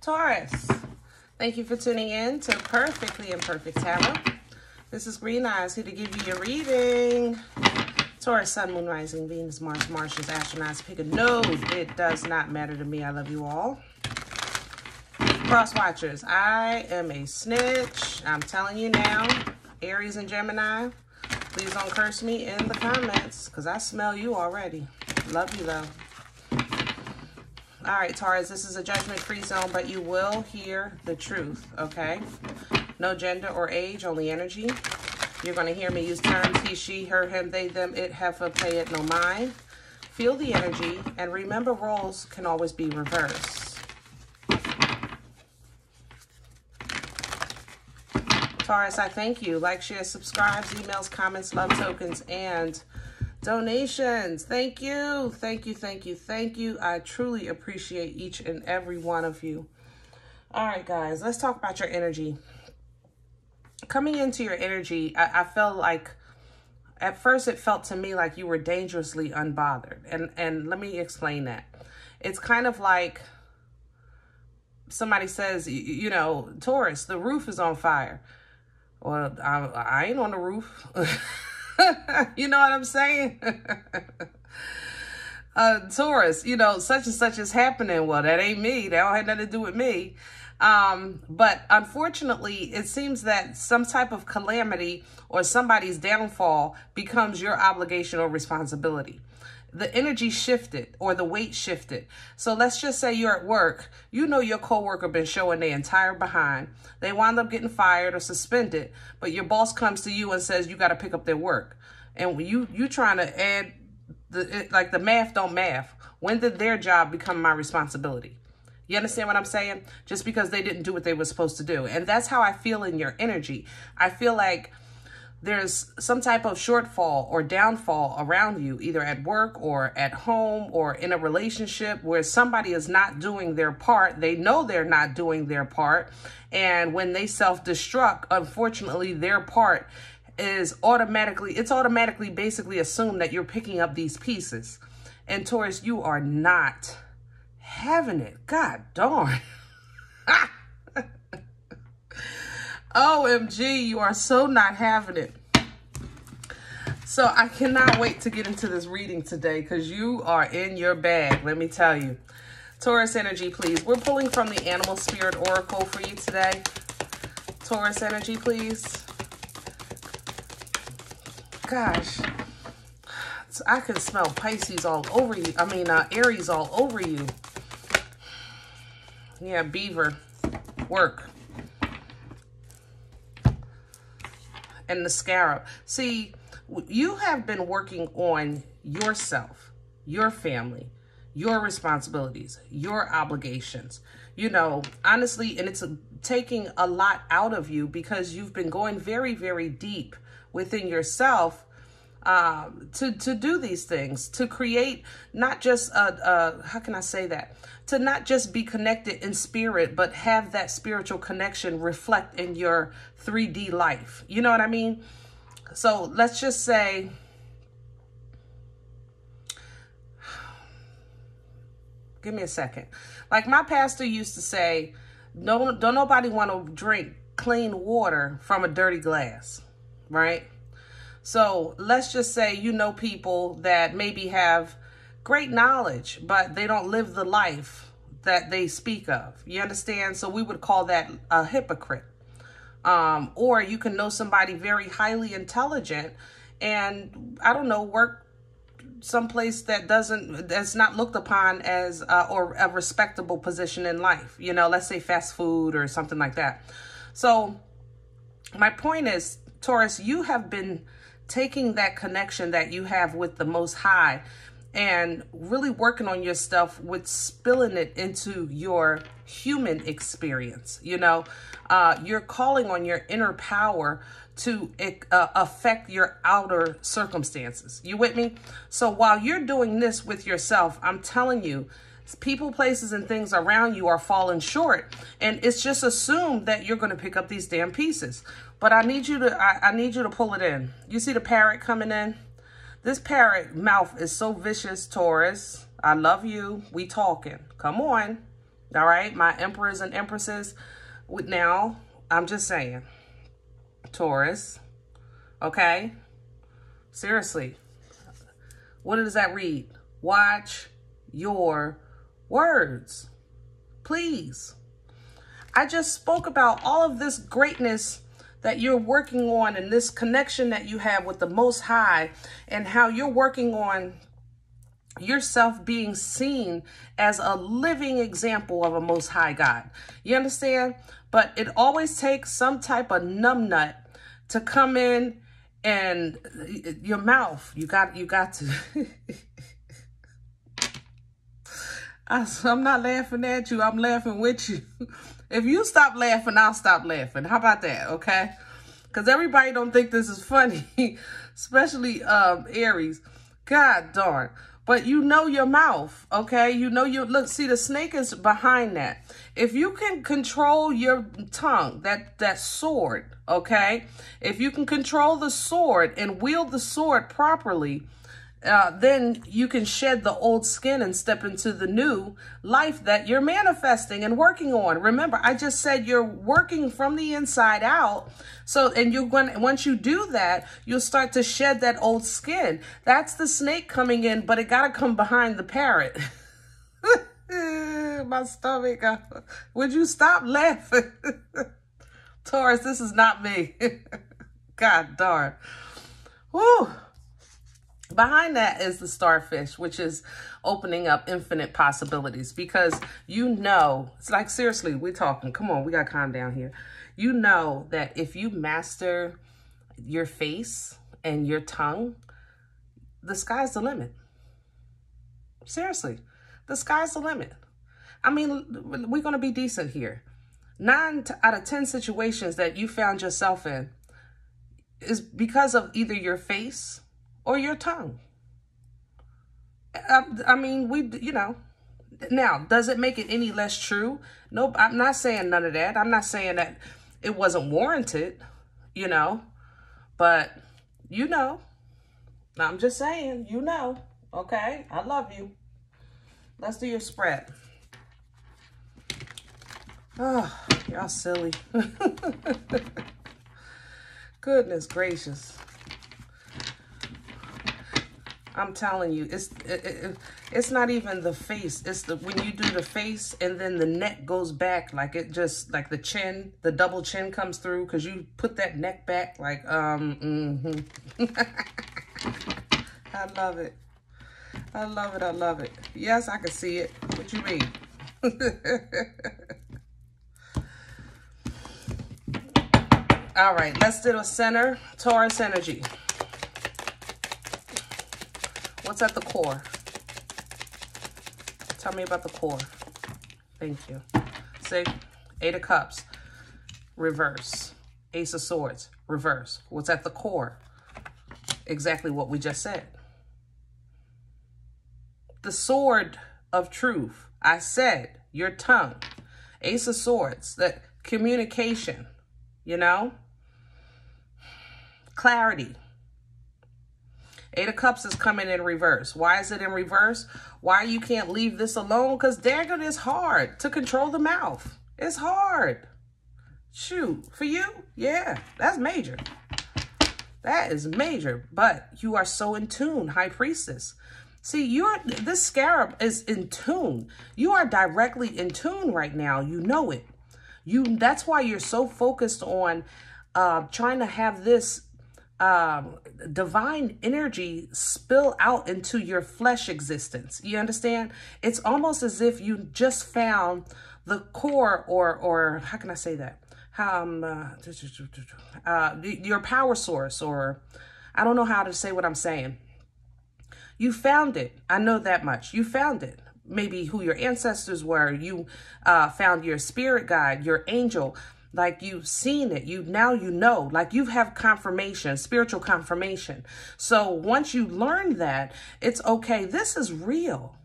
Taurus, thank you for tuning in to Perfectly Imperfect Tarot. This is Green Eyes, here to give you your reading. Taurus, Sun, Moon, Rising, Venus, Mars, Martians, astronauts, pick a node. It does not matter to me. I love you all. Cross watchers, I am a snitch. I'm telling you now, Aries and Gemini, please don't curse me in the comments because I smell you already. Love you though. All right, Taurus, this is a judgment-free zone, but you will hear the truth, okay? No gender or age, only energy. You're going to hear me use terms he, she, her, him, they, them, it, heifer, pay it, no mind. Feel the energy, and remember roles can always be reversed. Taurus, I thank you. Like, share, subscribe, emails, comments, love tokens, and donations. Thank you. Thank you, thank you, thank you. I truly appreciate each and every one of you. All right, guys, let's talk about your energy. Coming into your energy, I felt like, at first it felt to me like you were dangerously unbothered. And let me explain that. It's kind of like somebody says, you know, Taurus, the roof is on fire. Well, I ain't on the roof. You know what I'm saying? Taurus, you know, such and such is happening. Well, that ain't me. That don't have nothing to do with me. But unfortunately, it seems that some type of calamity or somebody's downfall becomes your obligation or responsibility. The energy shifted or the weight shifted. So let's just say you're at work. You know your coworker been showing their entire behind. They wind up getting fired or suspended, but your boss comes to you and says you got to pick up their work. And you trying to add, the math don't math. When did their job become my responsibility? You understand what I'm saying? Just because they didn't do what they were supposed to do. And that's how I feel in your energy. I feel like there's some type of shortfall or downfall around you, either at work or at home or in a relationship where somebody is not doing their part. They know they're not doing their part. And when they self-destruct, unfortunately, their part is automatically basically assumed that you're picking up these pieces. And Taurus, you are not having it. God darn. OMG, you are so not having it. So I cannot wait to get into this reading today because you are in your bag, let me tell you. Taurus energy, please. We're pulling from the Animal Spirit Oracle for you today. Taurus energy, please. Gosh, I can smell Pisces all over you. I mean, Aries all over you. Yeah, beaver, work. And the scarab. See, you have been working on yourself, your family, your responsibilities, your obligations. You know, honestly, and it's taking a lot out of you because you've been going very, very deep within yourself to do these things, to create not just how can I say that? To not just be connected in spirit, but have that spiritual connection reflect in your 3D life. You know what I mean? So let's just say, give me a second. Like my pastor used to say, don't nobody want to drink clean water from a dirty glass, right? So let's just say, you know, people that maybe have great knowledge, but they don't live the life that they speak of. You understand? So we would call that a hypocrite. Or you can know somebody very highly intelligent and, I don't know, work someplace that's not looked upon as, or a respectable position in life. You know, let's say fast food or something like that. So my point is, Taurus, you have been taking that connection that you have with the Most High and really working on your stuff with spilling it into your human experience. You know, you're calling on your inner power to affect your outer circumstances. You with me? So while you're doing this with yourself, I'm telling you, people, places, and things around you are falling short. And it's just assumed that you're going to pick up these damn pieces. But I need you to pull it in. You see the parrot coming in? This parrot mouth is so vicious, Taurus. I love you. We talking. Come on. All right, my emperors and empresses. Now, I'm just saying, Taurus, okay? Seriously, what does that read? Watch your words, please. I just spoke about all of this greatness that you're working on and this connection that you have with the Most High and how you're working on yourself being seen as a living example of a Most High God. You understand? But it always takes some type of numbnut to come in and your mouth. You got to. I'm not laughing at you. I'm laughing with you. If you stop laughing, I'll stop laughing. How about that? Okay? Because everybody don't think this is funny, especially Aries. God darn. But you know your mouth, okay? You know your, look, see, the snake is behind that. If you can control your tongue, that sword, okay? If you can control the sword and wield the sword properly, then you can shed the old skin and step into the new life that you're manifesting and working on. Remember, I just said you're working from the inside out. So, and you're going, once you do that, you'll start to shed that old skin. That's the snake coming in, but it got to come behind the parrot. My stomach. Would you stop laughing? Taurus, this is not me. God darn. Woo. Behind that is the starfish, which is opening up infinite possibilities, because you know, it's like, seriously, we're talking, come on, we got to calm down here. You know that if you master your face and your tongue, the sky's the limit. Seriously, the sky's the limit. I mean, we're going to be decent here. 9 out of 10 situations that you found yourself in is because of either your face or your tongue. I mean, you know, now, does it make it any less true? Nope, I'm not saying none of that. I'm not saying that it wasn't warranted, you know, but you know, I'm just saying, you know, okay? I love you. Let's do your spread. Oh, y'all silly. Goodness gracious. I'm telling you, it's not even the face. It's the, when you do the face and then the neck goes back, like it just, like the chin, the double chin comes through because you put that neck back like, I love it. I love it. I love it. Yes, I can see it. What you mean? All right, let's do a center, Taurus energy. What's at the core? Tell me about the core. Thank you. See, 8 of Cups, reverse. Ace of Swords, reverse. What's at the core? Exactly what we just said. The sword of truth. I said your tongue. Ace of Swords, that communication, you know? Clarity. 8 of Cups is coming in reverse. Why is it in reverse? Why you can't leave this alone? Because dang it, it's hard to control the mouth. It's hard. Shoot, for you? Yeah, that's major. That is major. But you are so in tune, High Priestess. See, this scarab is in tune. You are directly in tune right now. You know it. That's why you're so focused on trying to have this divine energy spill out into your flesh existence. You understand? It's almost as if you just found the core, or how can I say that? Your power source, or I don't know how to say what I'm saying. You found it. I know that much. You found it. Maybe who your ancestors were. You found your spirit guide, your angel. Like you've seen it. Now you know. Like you have confirmation, spiritual confirmation. So once you learn that, it's okay. This is real.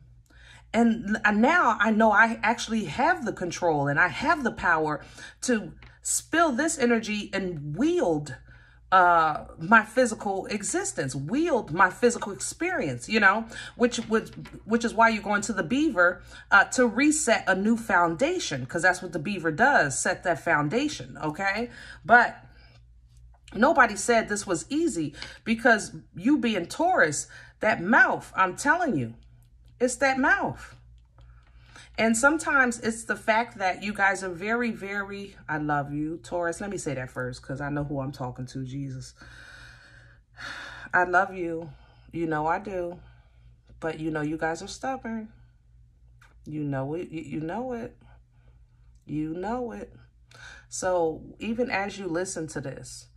And now I know I actually have the control and I have the power to spill this energy and wield my physical existence, wield my physical experience, you know, which is why you're going to the beaver to reset a new foundation, because that's what the beaver does, set that foundation, okay? But nobody said this was easy, because you being Taurus, that mouth, I'm telling you, it's that mouth. And sometimes it's the fact that you guys are very, very, I love you, Taurus. Let me say that first, because I know who I'm talking to, Jesus. I love you. You know I do. But you know you guys are stubborn. You know it. You know it. You know it. So even as you listen to this,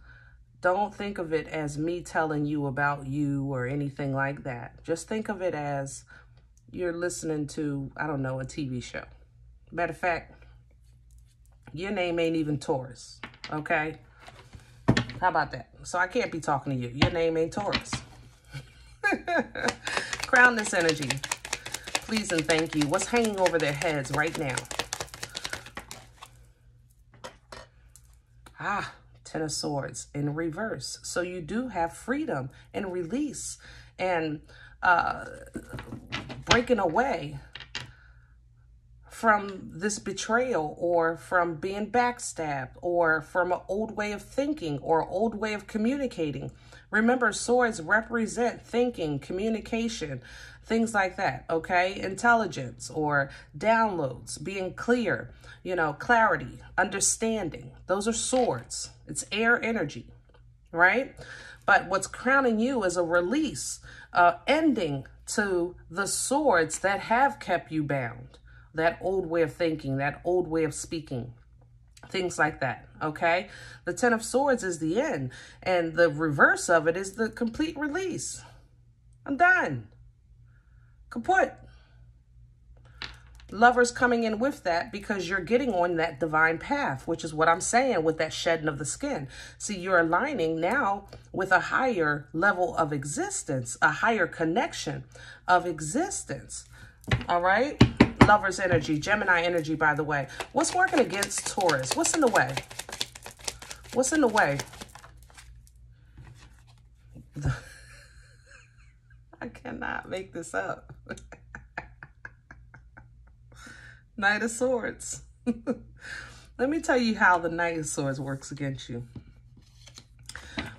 don't think of it as me telling you about you or anything like that. Just think of it as you're listening to, I don't know, a TV show. Matter of fact, your name ain't even Taurus, okay? How about that? So I can't be talking to you. Your name ain't Taurus. Crown this energy. Please and thank you. What's hanging over their heads right now? Ah, Ten of Swords in reverse. So you do have freedom and release and breaking away from this betrayal, or from being backstabbed, or from an old way of thinking or old way of communicating. Remember, swords represent thinking, communication, things like that, okay? Intelligence or downloads, being clear, you know, clarity, understanding. Those are swords. It's air energy, right? But what's crowning you is a release, ending to the swords that have kept you bound. That old way of thinking, that old way of speaking, things like that, okay? The Ten of Swords is the end, and the reverse of it is the complete release. I'm done. Kaput. Lovers coming in with that, because you're getting on that divine path, which is what I'm saying with that shedding of the skin. See, you're aligning now with a higher level of existence, a higher connection of existence. All right? Lovers energy, Gemini energy, by the way. What's working against Taurus? What's in the way? What's in the way? I cannot make this up. Knight of Swords. Let me tell you how the Knight of Swords works against you.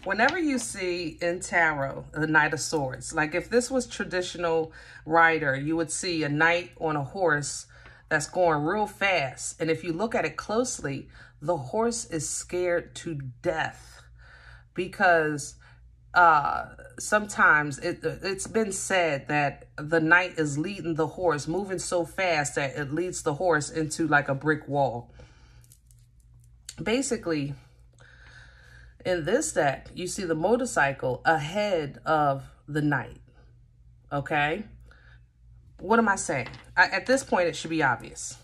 Whenever you see in tarot the Knight of Swords, like if this was traditional rider, you would see a knight on a horse that's going real fast. And if you look at it closely, the horse is scared to death, because sometimes it's been said that the knight is leading the horse, moving so fast that it leads the horse into like a brick wall. Basically, in this deck, you see the motorcycle ahead of the knight, okay? What am I saying? At this point, it should be obvious.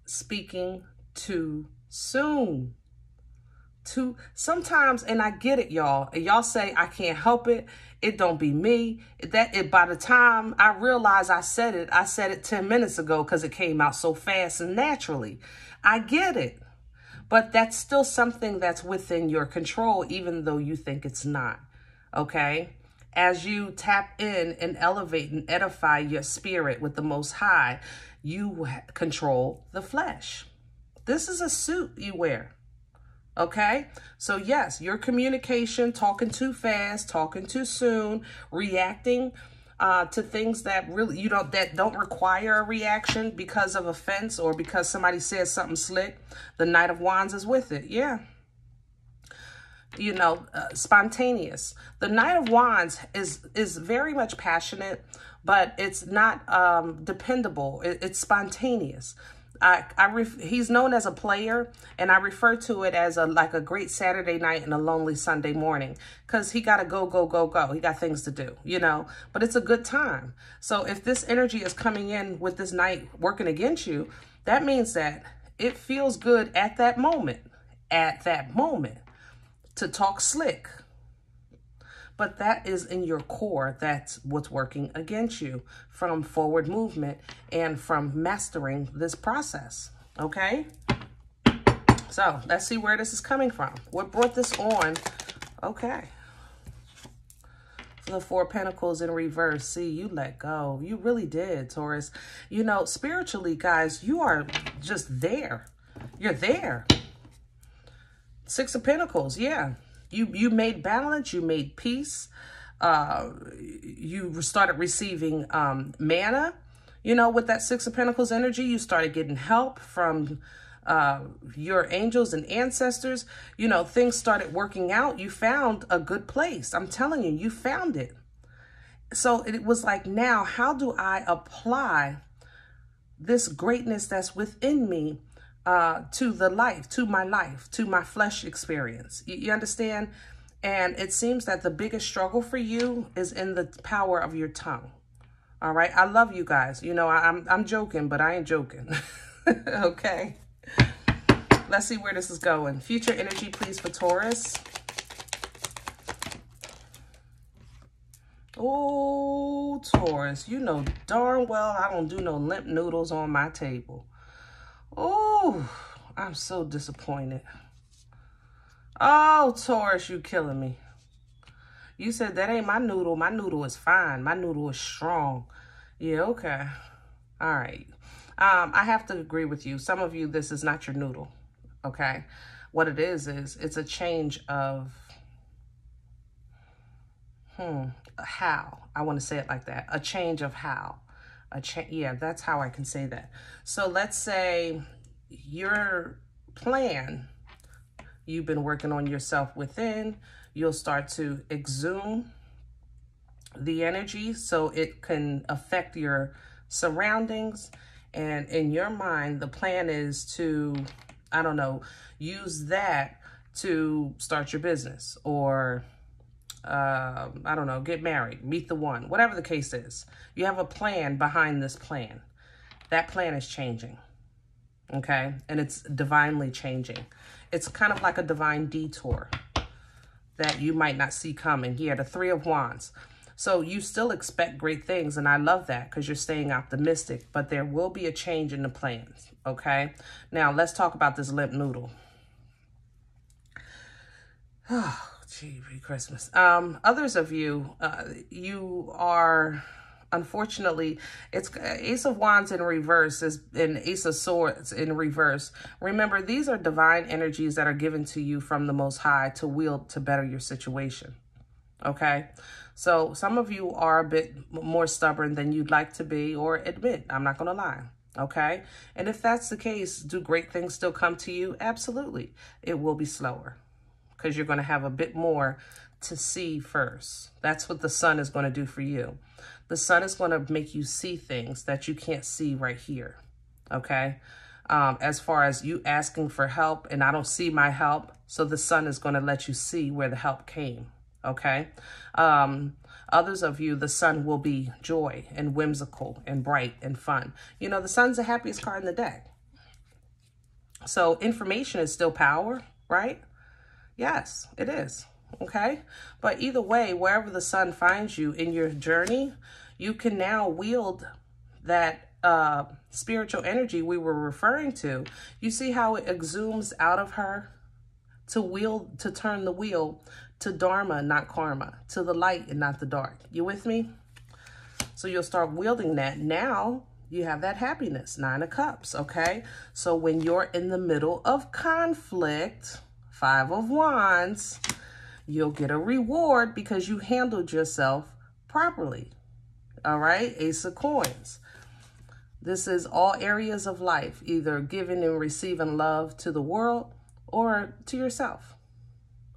Speaking too soon. Sometimes, and I get it, y'all. And y'all say, I can't help it. It don't be me. By the time I realize I said it 10 minutes ago, because it came out so fast and naturally. I get it. But that's still something that's within your control, even though you think it's not, okay? As you tap in and elevate and edify your spirit with the Most High, you control the flesh. This is a suit you wear, okay? So yes, your communication, talking too fast, talking too soon, reacting to things that really that don't require a reaction because of offense or because somebody says something slick. The Knight of Wands is with it. Yeah. You know, spontaneous. The Knight of Wands is very much passionate, but it's not dependable. It's spontaneous. He's known as a player, and I refer to it as like a great Saturday night and a lonely Sunday morning, because he got to go. He got things to do, you know, but it's a good time. So if this energy is coming in with this night working against you, that means that it feels good at that moment, to talk slick. But that is in your core. That's what's working against you from forward movement and from mastering this process, okay? So let's see where this is coming from. What brought this on? Okay. The Four of Pentacles in reverse. See, you let go. You really did, Taurus. You know, spiritually, guys, you are just there. You're there. Six of Pentacles, yeah. You made balance. You made peace. You started receiving mana. You know, with that Six of Pentacles energy, you started getting help from your angels and ancestors. You know, things started working out. You found a good place. I'm telling you, you found it. So it was like, now, how do I apply this greatness that's within me to the life, to my flesh experience? You understand? And it seems that the biggest struggle for you is in the power of your tongue. All right. I love you guys. You know, I'm joking, but I ain't joking. Okay. Let's see where this is going. Future energy, please, for Taurus. Oh, Taurus, you know darn well I don't do no limp noodles on my table. Oh, I'm so disappointed. Oh, Taurus, you killing me. You said that ain't my noodle. My noodle is fine. My noodle is strong. Yeah, okay. All right. I have to agree with you. Some of you, this is not your noodle. Okay. What it is it's a change of how. I want to say it like that. A change of how. Yeah, that's how I can say that. So let's say your plan, you've been working on yourself within. You'll start to exhume the energy so it can affect your surroundings. And in your mind, the plan is to, I don't know, use that to start your business, or I don't know, get married, meet the one, whatever the case is. You have a plan behind this plan. That plan is changing. Okay. And it's divinely changing. It's kind of like a divine detour that you might not see coming. Here, the Three of Wands. So you still expect great things. And I love that because you're staying optimistic, but there will be a change in the plans. Okay. Now let's talk about this limp noodle. Oh, gee, Christmas. Others of you, you are, unfortunately, it's Ace of Wands in reverse and Ace of Swords in reverse. Remember, these are divine energies that are given to you from the Most High to wield to better your situation. Okay. So some of you are a bit more stubborn than you'd like to be or admit. I'm not going to lie. Okay. And if that's the case, do great things still come to you? Absolutely. It will be slower, because you're going to have a bit more to see first. That's what the sun is going to do for you. The sun is going to make you see things that you can't see right here. Okay. As far as you asking for help, and I don't see my help. So the sun is going to let you see where the help came. Okay. Others of you, the sun will be joy and whimsical and bright and fun. You know, the sun's the happiest card in the deck. So information is still power, right? Yes, it is. Okay. But either way, wherever the sun finds you in your journey, you can now wield that spiritual energy we were referring to. You see how it exhumes out of her to turn the wheel to dharma, not karma, to the light and not the dark. You with me? So you'll start wielding that. Now you have that happiness, Nine of Cups. Okay. So when you're in the middle of conflict, Five of Wands, you'll get a reward because you handled yourself properly. All right. Ace of Coins. This is all areas of life, either giving and receiving love to the world or to yourself.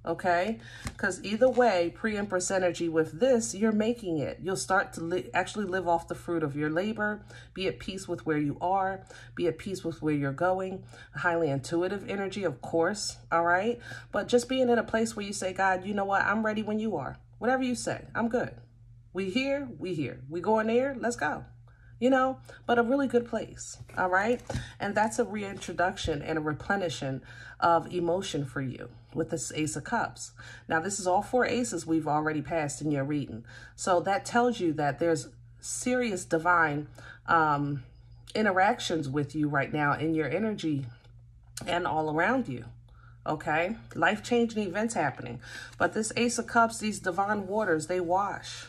Okay. Because either way, pre-Empress energy with this, you're making it. You'll start to actually live off the fruit of your labor, be at peace with where you are, be at peace with where you're going. Highly intuitive energy, of course. All right. But just being in a place where you say, God, you know what? I'm ready when you are. Whatever you say, I'm good. We here. We going there. Let's go. You know, but a really good place. All right. And that's a reintroduction and a replenishing of emotion for you with this Ace of Cups. Now, this is all four aces we've already passed in your reading. So that tells you that there's serious divine interactions with you right now in your energy and all around you. Okay? Life-changing events happening. But this Ace of Cups, these divine waters, they wash.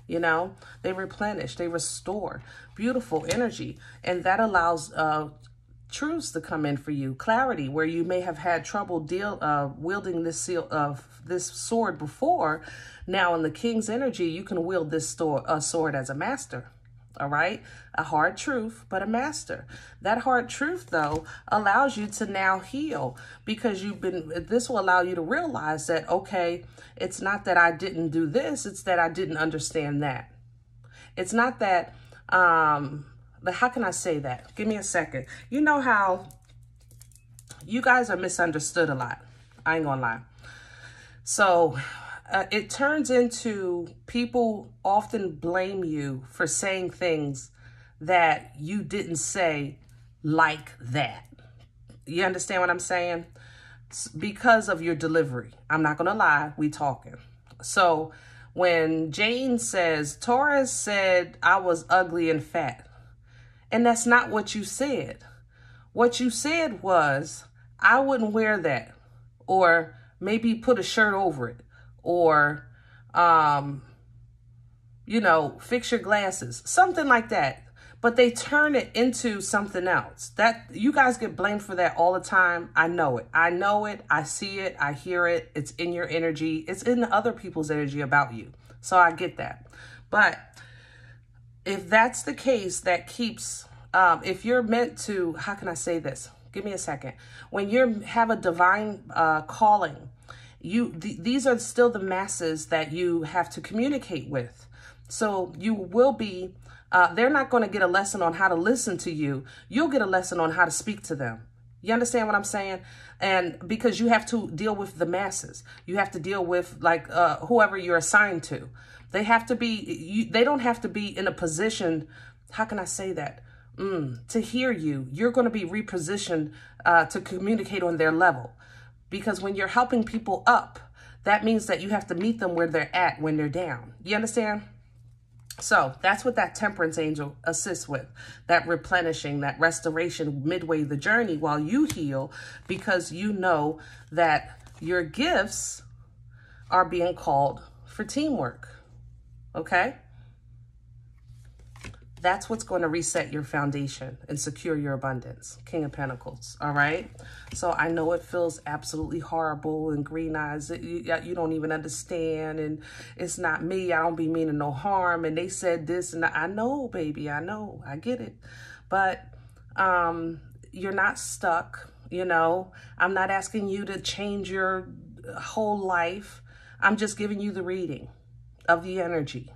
You know, they replenish, they restore. Beautiful energy. And that allows truths to come in for you. Clarity, where you may have had trouble wielding this sword before. Now in the King's energy, you can wield this sword as a master. All right? A hard truth, but a master. That hard truth, though, allows you to now heal, because this will allow you to realize that, okay, it's not that I didn't do this, it's that I didn't understand that. It's not that, but how can I say that? Give me a second. You know how you guys are misunderstood a lot. I ain't gonna lie. So it turns into people often blame you for saying things that you didn't say like that. You understand what I'm saying? Because of your delivery. I'm not going to lie. We talking. So when Jane says, Taurus said I was ugly and fat. And that's not what you said. What you said was, I wouldn't wear that. Or maybe put a shirt over it. Or, you know, fix your glasses, something like that. But they turn it into something else. That you guys get blamed for that all the time. I know it. I know it. I see it. I hear it. It's in your energy. It's in other people's energy about you. So I get that. But if that's the case, that keeps, if you're meant to, how can I say this? Give me a second. When you have a divine calling, these are still the masses that you have to communicate with. So you will be, they're not going to get a lesson on how to listen to you. You'll get a lesson on how to speak to them. You understand what I'm saying? And because you have to deal with the masses, you have to deal with like whoever you're assigned to. They have to be, they don't have to be in a position, how can I say that? To hear you. You're going to be repositioned to communicate on their level. Because when you're helping people up, that means that you have to meet them where they're at when they're down. You understand? So that's what that temperance angel assists with. That replenishing, that restoration midway the journey while you heal, because you know that your gifts are being called for teamwork. Okay? That's what's going to reset your foundation and secure your abundance. King of Pentacles. All right. So I know it feels absolutely horrible and green eyes. You don't even understand. And it's not me. I don't be meaning no harm. And they said this. And I know, baby. I know. I get it. But you're not stuck. You know, I'm not asking you to change your whole life. I'm just giving you the reading of the energy.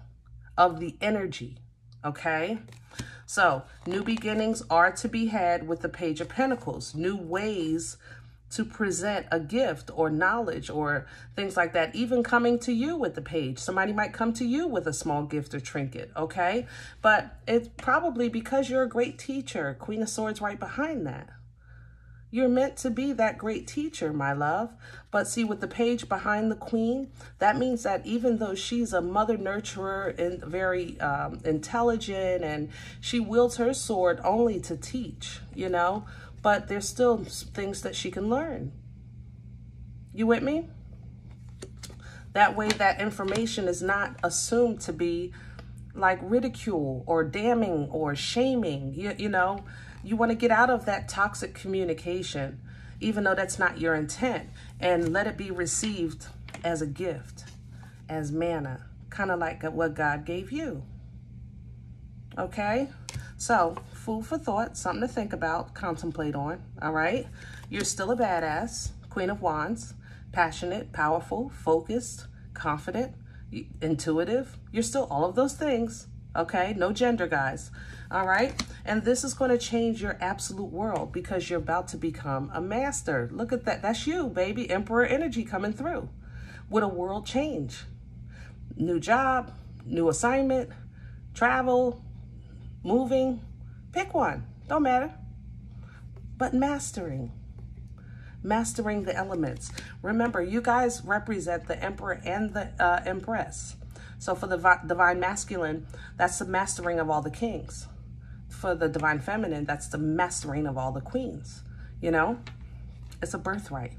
Okay, so new beginnings are to be had with the Page of Pentacles. New ways to present a gift or knowledge or things like that. Even coming to you with the page. Somebody might come to you with a small gift or trinket, okay? But it's probably because you're a great teacher. Queen of Swords right behind that. You're meant to be that great teacher, my love. But see, with the page behind the queen, that means that even though she's a mother nurturer and very intelligent, and she wields her sword only to teach, you know, but there's still things that she can learn. You with me? That way that information is not assumed to be like ridicule or damning or shaming, you know. You want to get out of that toxic communication, even though that's not your intent, and let it be received as a gift, as manna, kind of like what God gave you. Okay? So, food for thought, something to think about, contemplate on, all right? You're still a badass, Queen of Wands, passionate, powerful, focused, confident, intuitive. You're still all of those things, okay? No gender, guys. All right. And this is going to change your absolute world because you're about to become a master. Look at that. That's you, baby. Emperor energy coming through with a world change. New job, new assignment, travel, moving. Pick one. Don't matter. But mastering the elements. Remember, you guys represent the Emperor and the Empress. So for the Divine Masculine, that's the mastering of all the kings. For the Divine Feminine, that's the mastering of all the queens, you know? It's a birthright.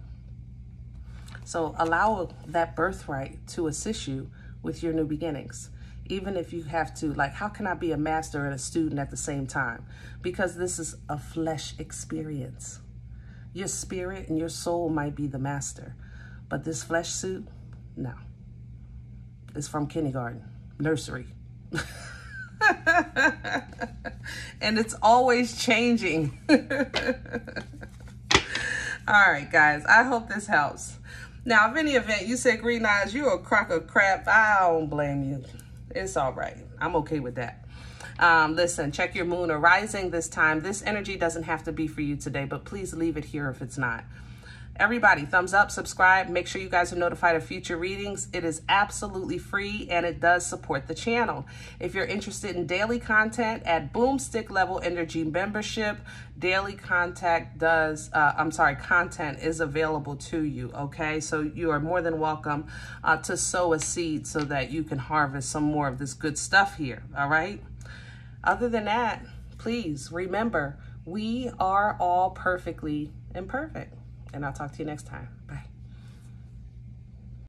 So allow that birthright to assist you with your new beginnings. Even if you have to, like, how can I be a master and a student at the same time? Because this is a flesh experience. Your spirit and your soul might be the master, but this flesh suit, no. It's from kindergarten, nursery. And it's always changing. All right, guys, I hope this helps. Now, if any event you said, Green Eyes, you a crock of crap, I don't blame you. It's all right. I'm okay with that. Listen, check your moon or rising this time. This energy doesn't have to be for you today, but please leave it here if it's not. Everybody, thumbs up, subscribe. Make sure you guys are notified of future readings. It is absolutely free, and it does support the channel. If you're interested in daily content at Boomstick Level Energy membership, daily content is available to you, okay? So you are more than welcome to sow a seed so that you can harvest some more of this good stuff here, all right? Other than that, please remember, we are all perfectly imperfect. And I'll talk to you next time. Bye.